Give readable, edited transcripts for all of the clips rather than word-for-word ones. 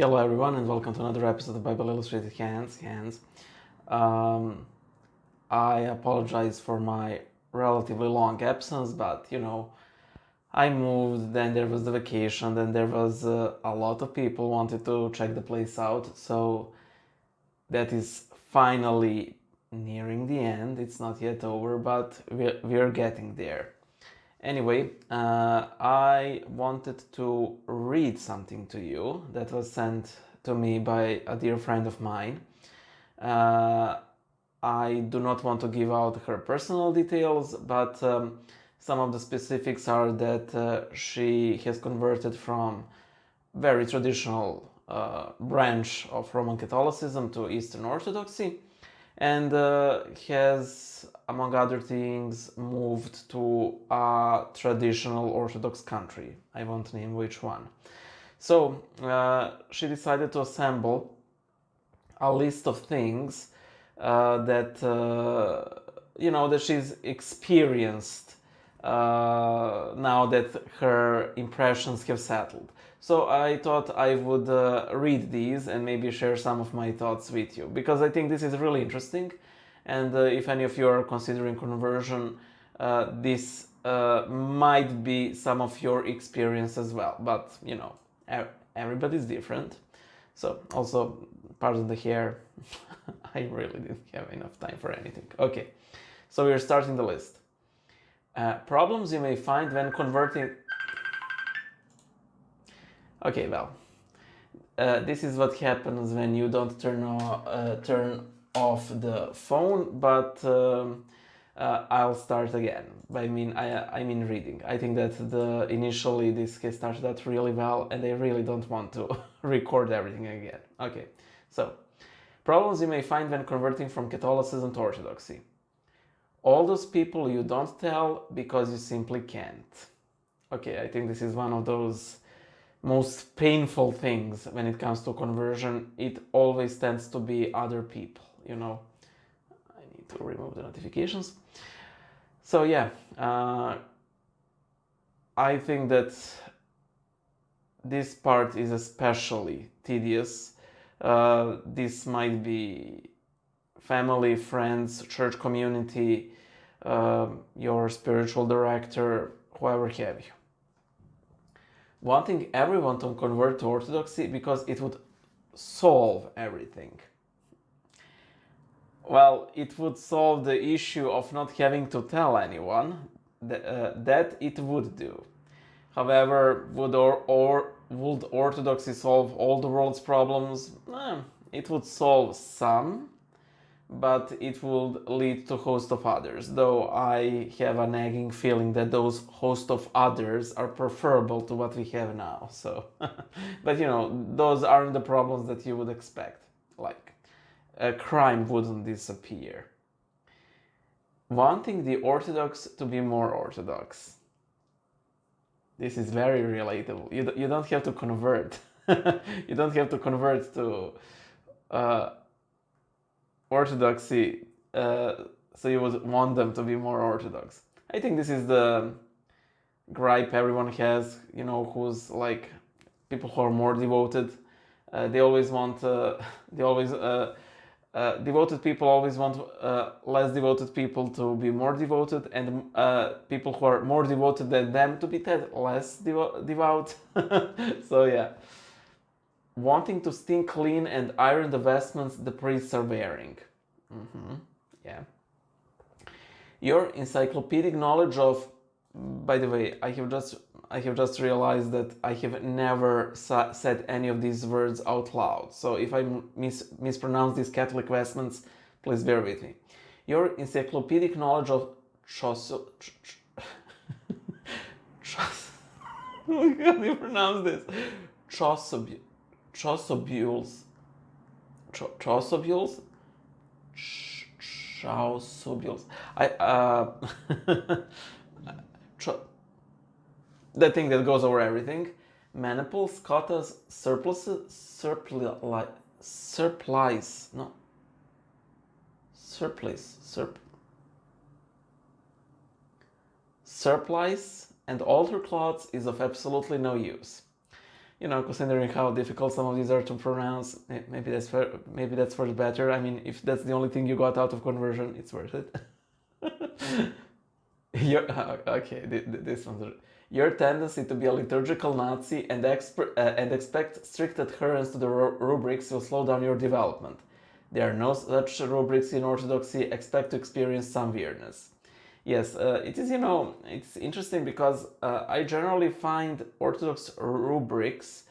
Hello everyone and welcome to another episode of Bible Illustrated Hands. Um, I apologize for my relatively long absence, but I moved, then there was the vacation, then there was a lot of people wanted to check the place out, so that is finally nearing the end. It's not yet over, but we're getting there. Anyway, I wanted to read something to you that was sent to me by a dear friend of mine. I do not want to give out her personal details, but some of the specifics are that she has converted from very traditional branch of Roman Catholicism to Eastern Orthodoxy, and has, among other things, moved to a traditional Orthodox country. I won't name which one. So she decided to assemble a list of things that that she's experienced now that her impressions have settled. So I thought I would read these and maybe share some of my thoughts with you, because I think this is really interesting, and if any of you are considering conversion, this might be some of your experience as well. But everybody's different. So also, pardon the hair, I really didn't have enough time for anything. Okay, so we're starting the list. Problems you may find when converting. Okay, well, this is what happens when you don't turn off the phone, but I'll start again. I mean reading. I think that initially this case started out really well, and I really don't want to record everything again. Okay, so problems you may find when converting from Catholicism to Orthodoxy. All those people you don't tell because you simply can't. Okay, I think this is one of those most painful things when it comes to conversion. It always tends to be other people, I need to remove the notifications. So yeah, I think that this part is especially tedious. This might be family, friends, church community, your spiritual director, whoever have you. Wanting everyone to convert to Orthodoxy because it would solve everything. Well, it would solve the issue of not having to tell anyone. That it would do. However, would Orthodoxy solve all the world's problems? It would solve some, but it would lead to a host of others, though I have a nagging feeling that those host of others are preferable to what we have now. So, but those aren't the problems that you would expect. Like, crime wouldn't disappear. Wanting the Orthodox to be more Orthodox. This is very relatable. You don't have to convert. You don't have to convert to Orthodoxy, so you would want them to be more Orthodox. I think this is the gripe everyone has, who's like people who are more devoted. They always want, devoted people always want less devoted people to be more devoted, and people who are more devoted than them to be less devout. So yeah. Wanting to stay clean and iron the vestments the priests are wearing. Yeah. Your encyclopedic knowledge of. By the way, I have just realized that I have never said any of these words out loud. So if I mispronounce these Catholic vestments, please bear with me. Your encyclopedic knowledge of how do you pronounce this? Chasubles. The thing that goes over everything. Maniples, cotas, surplice, and altar cloths is of absolutely no use. considering how difficult some of these are to pronounce, maybe that's for the better. I mean, if that's the only thing you got out of conversion, it's worth it. Okay, this one's your tendency to be a liturgical Nazi and expect strict adherence to the rubrics will slow down your development. There are no such rubrics in Orthodoxy. Expect to experience some weirdness. Yes, it is, it's interesting because I generally find Orthodox rubrics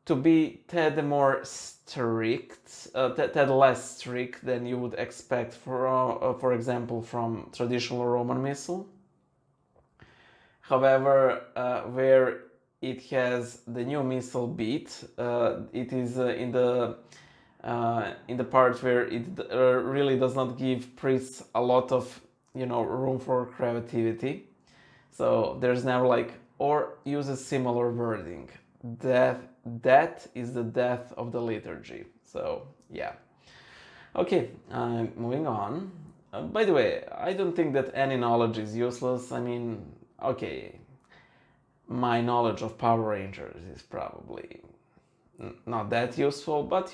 to be tad more strict, tad less strict than you would expect, for example, from traditional Roman Missal. However, where it has the new Missal beat, it is in the part where it really does not give priests a lot of room for creativity. So there's never like, or uses similar wording. That is the death of the liturgy. So yeah. Okay, moving on. By the way, I don't think that any knowledge is useless. I mean, okay, my knowledge of Power Rangers is probably not that useful, but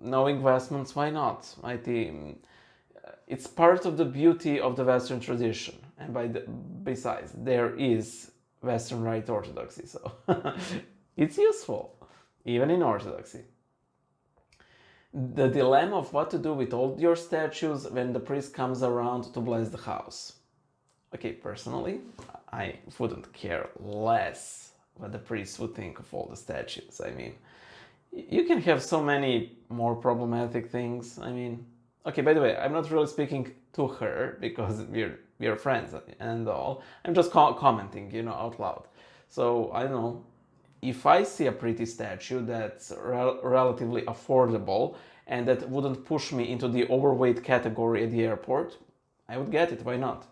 knowing vestments, why not? I think it's part of the beauty of the Western tradition, and besides, there is Western Rite Orthodoxy, so it's useful, even in Orthodoxy. The dilemma of what to do with all your statues when the priest comes around to bless the house. Okay, personally, I wouldn't care less what the priest would think of all the statues. I mean, you can have so many more problematic things. I mean, okay, by the way, I'm not really speaking to her because we're friends and all. I'm just commenting, out loud. So, I don't know, if I see a pretty statue that's relatively affordable and that wouldn't push me into the overweight category at the airport, I would get it, why not?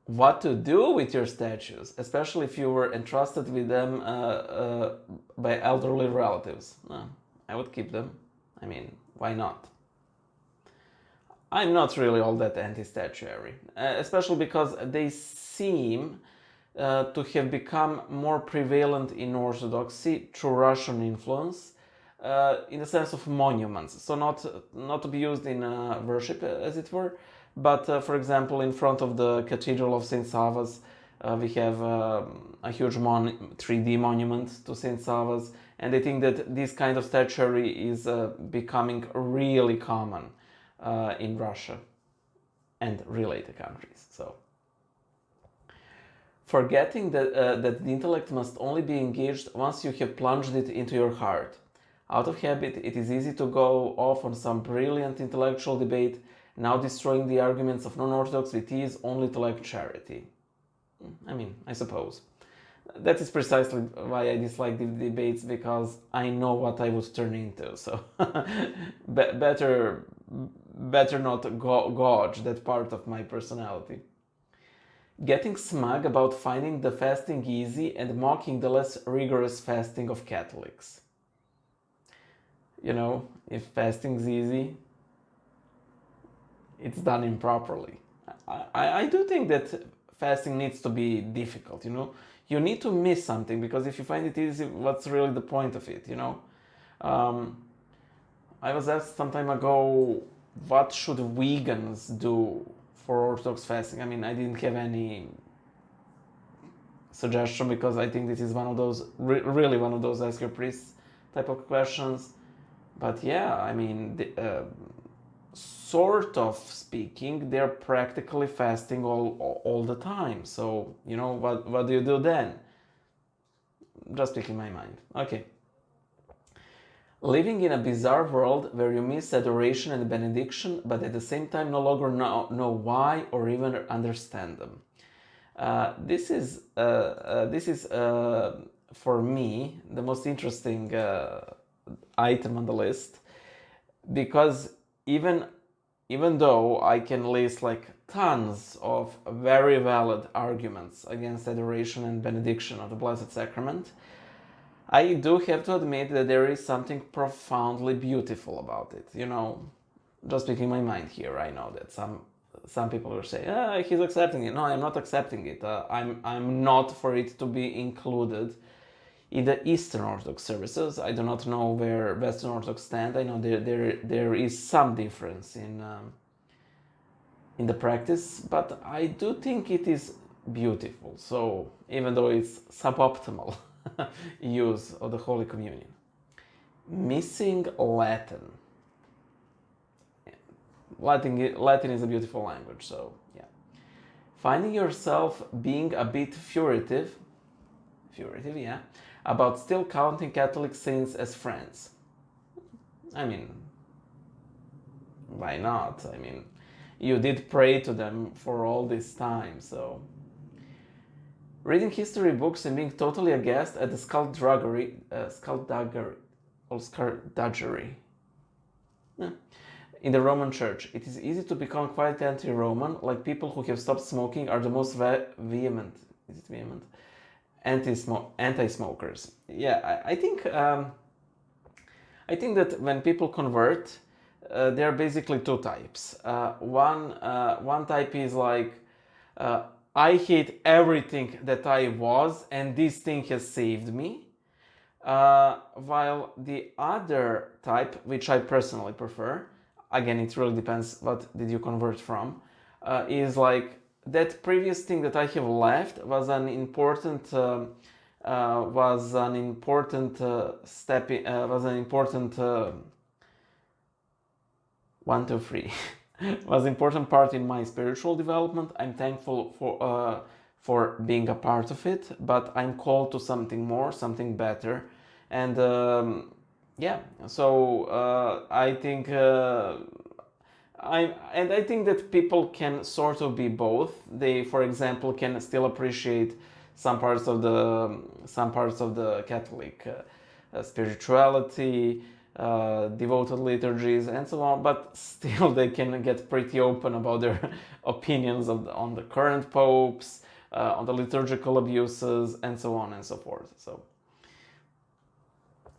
What to do with your statues, especially if you were entrusted with them by elderly relatives. I would keep them. I mean, why not? I'm not really all that anti-statuary, especially because they seem to have become more prevalent in Orthodoxy through Russian influence, in the sense of monuments. So not to be used in worship, as it were, but for example, in front of the Cathedral of St. Savas, we have a huge 3D monument to St. Savas, and I think that this kind of statuary is becoming really common in Russia and related countries. So, forgetting that the intellect must only be engaged once you have plunged it into your heart. Out of habit, it is easy to go off on some brilliant intellectual debate, now destroying the arguments of non-Orthodox with ease only to lack charity. I mean, I suppose. That is precisely why I dislike the debates, because I know what I would turn into, so better not gauge that part of my personality. Getting smug about finding the fasting easy and mocking the less rigorous fasting of Catholics. If fasting's easy, it's done improperly. I do think that fasting needs to be difficult, You need to miss something, because if you find it easy, what's really the point of it, I was asked some time ago, what should vegans do for Orthodox fasting? I mean, I didn't have any suggestion, because I think this is one of those, really one of those ask your priest type of questions. But yeah, I mean, sort of speaking, they're practically fasting all the time. So, what do you do then? Just speaking my mind. Okay. Living in a bizarre world where you miss adoration and benediction, but at the same time no longer know why or even understand them. This is for me the most interesting item on the list, because even though I can list like tons of very valid arguments against adoration and benediction of the Blessed Sacrament, I do have to admit that there is something profoundly beautiful about it. Just speaking my mind here, I know that some people will say, he's accepting it. No, I'm not accepting it. I'm not for it to be included in the Eastern Orthodox services. I do not know where Western Orthodox stand. I know there is some difference in the practice, but I do think it is beautiful. So even though it's suboptimal use of the Holy Communion. Missing Latin. Latin is a beautiful language, so yeah. Finding yourself being a bit furtive, yeah, about still counting Catholic saints as friends. I mean, why not? I mean, you did pray to them for all this time, so. Reading history books and being totally aghast at the skullduggery in the Roman Church. It is easy to become quite anti-Roman, like people who have stopped smoking are the most vehement anti-smokers. Yeah, I think that when people convert, there are basically two types. One type is like, I hate everything that I was, and this thing has saved me. While the other type, which I personally prefer, again, it really depends what did you convert from, is like that previous thing that I have left was an important step, was an important 1, 2, 3. Was an important part in my spiritual development. I'm thankful for being a part of it, but I'm called to something more, something better, and yeah. So I think I think that people can sort of be both. They, for example, can still appreciate some parts of the Catholic spirituality. Devoted liturgies and so on, but still they can get pretty open about their opinions on the current popes, on the liturgical abuses, and so on and so forth. So,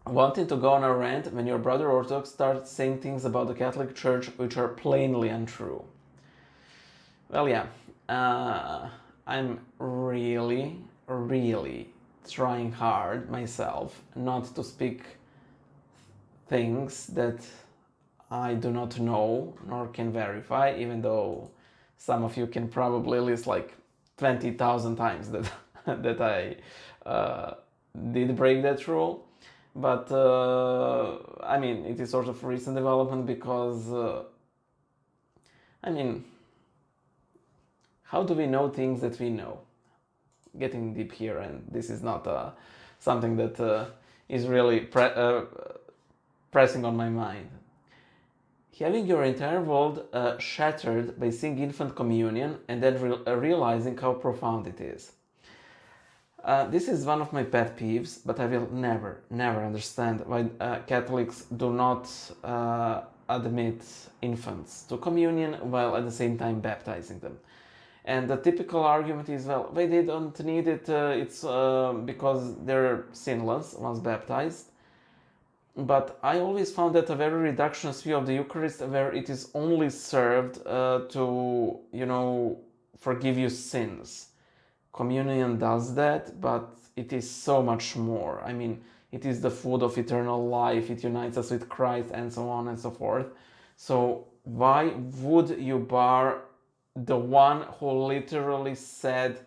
wanting to go on a rant when your brother Orthodox starts saying things about the Catholic Church which are plainly untrue. Well, yeah, I'm really trying hard myself not to speak things that I do not know nor can verify, even though some of you can probably list like 20,000 times that that I did break that rule. But I mean, it is sort of recent development because I mean, how do we know things that we know? Getting deep here, and this is not something that is really pressing on my mind. Having your entire world shattered by seeing infant communion and then realizing how profound it is. This is one of my pet peeves, but I will never understand why Catholics do not admit infants to communion while at the same time baptizing them. And the typical argument is, well, they don't need it, it's because they're sinless once baptized. But I always found that a very reductionist view of the Eucharist, where it is only served to, forgive you sins. Communion does that, but it is so much more. I mean, it is the food of eternal life, it unites us with Christ, and so on and so forth. So why would you bar the one who literally said,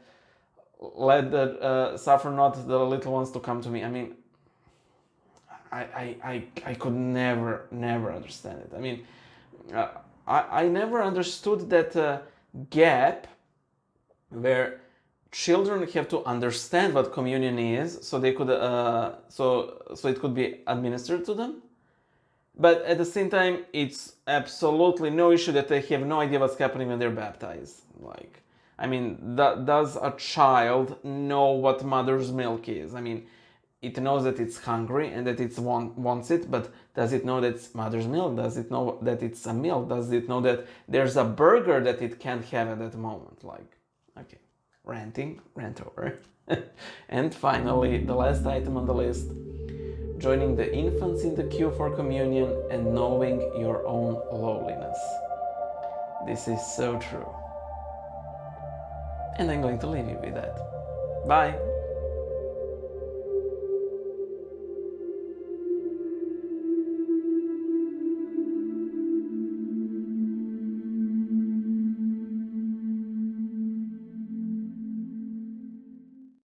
suffer not the little ones to come to me? I mean, I could never understand it. I mean, I never understood that gap where children have to understand what communion is, so they could so it could be administered to them. But at the same time, it's absolutely no issue that they have no idea what's happening when they're baptized. Like, I mean, does a child know what mother's milk is? I mean, it knows that it's hungry and that it wants it, but does it know that it's mother's milk? Does it know that it's a milk? Does it know that there's a burger that it can't have at that moment? Like, okay, rant over. And finally, the last item on the list, joining the infants in the queue for communion and knowing your own lowliness. This is so true. And I'm going to leave you with that. Bye!